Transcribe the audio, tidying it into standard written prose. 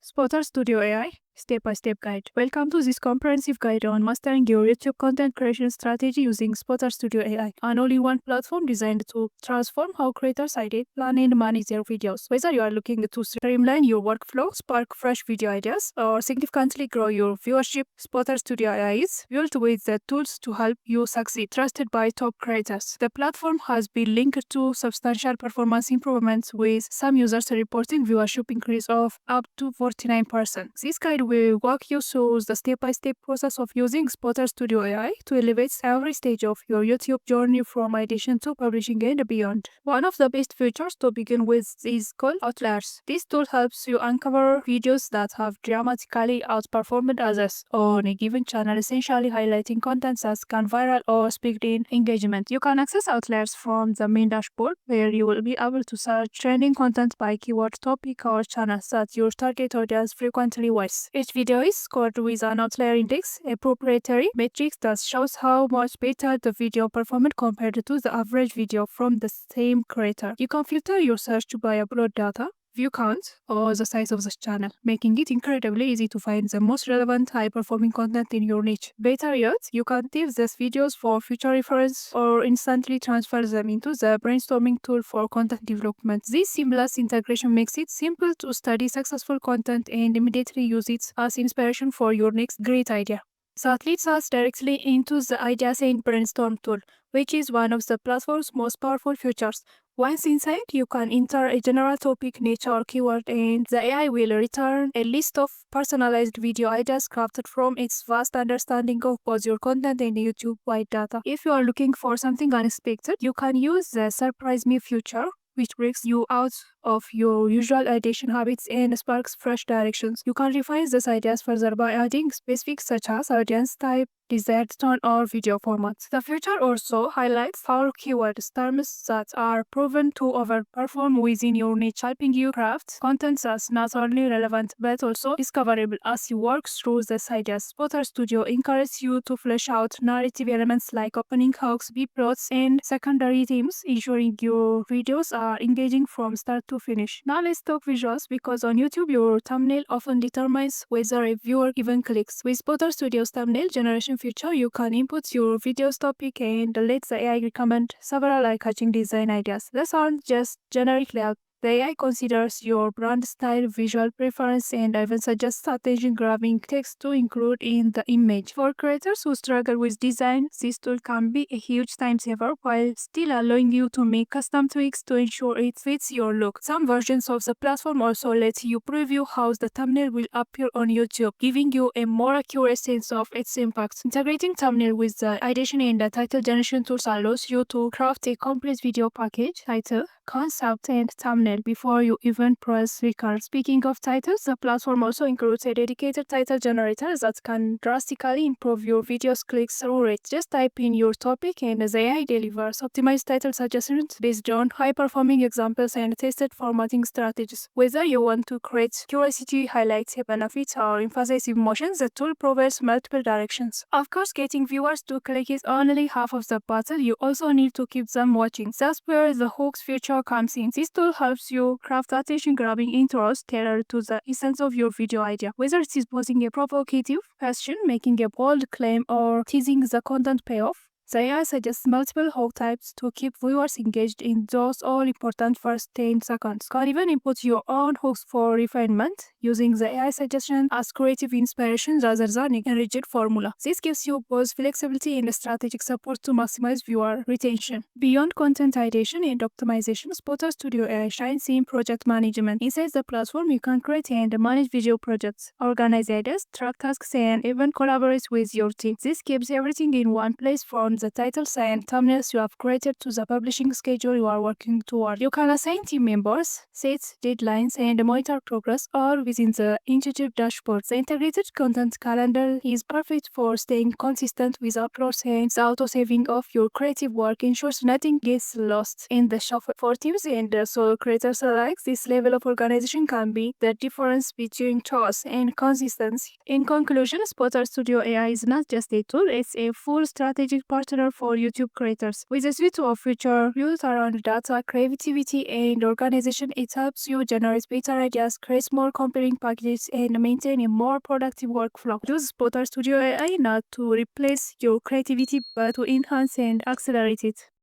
Spotter Studio AI Step-by-Step Guide. Welcome to this comprehensive guide on mastering your YouTube content creation strategy using Spotter Studio AI, an all-in-one platform designed to transform how creators edit, plan, and manage their videos. Whether you are looking to streamline your workflow, spark fresh video ideas, or significantly grow your viewership, Spotter Studio AI is built with the tools to help you succeed. Trusted by top creators, the platform has been linked to substantial performance improvements, with some users reporting viewership increase of up to 49%. This guide will walk you through the step-by-step process of using Spotter Studio AI to elevate every stage of your YouTube journey, from editing to publishing and beyond. One of the best features to begin with is called Outliers. This tool helps you uncover videos that have dramatically outperformed others on a given channel, essentially highlighting content that can viral or speak in engagement. You can access Outliers from the main dashboard, where you will be able to search trending content by keyword, topic, or channels that your target audience frequently watches. Each video is scored with an outlier index, a proprietary metric that shows how much better the video performed compared to the average video from the same creator. You can filter your search by upload data, view count, or the size of the channel, making it incredibly easy to find the most relevant, high-performing content in your niche. Better yet, you can tip these videos for future reference or instantly transfer them into the brainstorming tool for content development. This seamless integration makes it simple to study successful content and immediately use it as inspiration for your next great idea. That leads us directly into the Ideas and Brainstorm tool, which is one of the platform's most powerful features. Once inside, you can enter a general topic, niche, or keyword, and the AI will return a list of personalized video ideas crafted from its vast understanding of both your content and YouTube-wide data. If you are looking for something unexpected, you can use the Surprise Me feature, which breaks you out of your usual ideation habits and sparks fresh directions. You can refine these ideas further by adding specifics such as audience type, desired tone, or video format. The feature also highlights our keyword terms that are proven to overperform within your niche, helping you craft content that's not only relevant but also discoverable as you work through these ideas. Spotter Studio encourages you to flesh out narrative elements like opening hooks, B-plots, and secondary themes, ensuring your videos are engaging from start to finish. Now let's talk visuals, because on YouTube your thumbnail often determines whether a viewer even clicks. With Spotter Studio's thumbnail generation feature, you can input your video's topic and let the AI recommend several eye-catching design ideas. These aren't just generic layout. The AI considers your brand style, visual preference, and even suggests attention-grabbing text to include in the image. For creators who struggle with design, this tool can be a huge time saver while still allowing you to make custom tweaks to ensure it fits your look. Some versions of the platform also let you preview how the thumbnail will appear on YouTube, giving you a more accurate sense of its impact. Integrating thumbnail with the ideation and the title generation tools allows you to craft a complete video package, title, concept, and thumbnail before you even press record. Speaking of titles, the platform also includes a dedicated title generator that can drastically improve your video's click-through rate. Just type in your topic and the AI delivers optimized title suggestions based on high-performing examples and tested formatting strategies. Whether you want to create curiosity, highlight a benefit, or emphasize emotions, the tool provides multiple directions. Of course, getting viewers to click is only half of the battle. You also need to keep them watching. That's where the hooks feature comes in. This tool helps you craft attention-grabbing intros tailored to the essence of your video idea. Whether it is posing a provocative question, making a bold claim, or teasing the content payoff, the AI suggests multiple hook types to keep viewers engaged in those all-important first 10 seconds. You can even input your own hooks for refinement, using the AI suggestion as creative inspiration rather than a rigid formula. This gives you both flexibility and strategic support to maximize viewer retention. Beyond content ideation and optimization, Spotter Studio AI shines in project management. Inside the platform, you can create and manage video projects, organize ideas, track tasks, and even collaborate with your team. This keeps everything in one place, from the titles and thumbnails you have created to the publishing schedule you are working toward. You can assign team members, set deadlines, and monitor progress all within the intuitive dashboard. The integrated content calendar is perfect for staying consistent with uploads, and the auto-saving of your creative work ensures nothing gets lost in the shuffle. For teams and solo creators alike, this level of organization can be the difference between chaos and consistency. In conclusion, Spotter Studio AI is not just a tool, it's a full strategic partner partner for YouTube creators. With a suite of features built around data, creativity, and organization, it helps you generate better ideas, create more compelling packages, and maintain a more productive workflow. Use Spotter Studio AI not to replace your creativity but to enhance and accelerate it.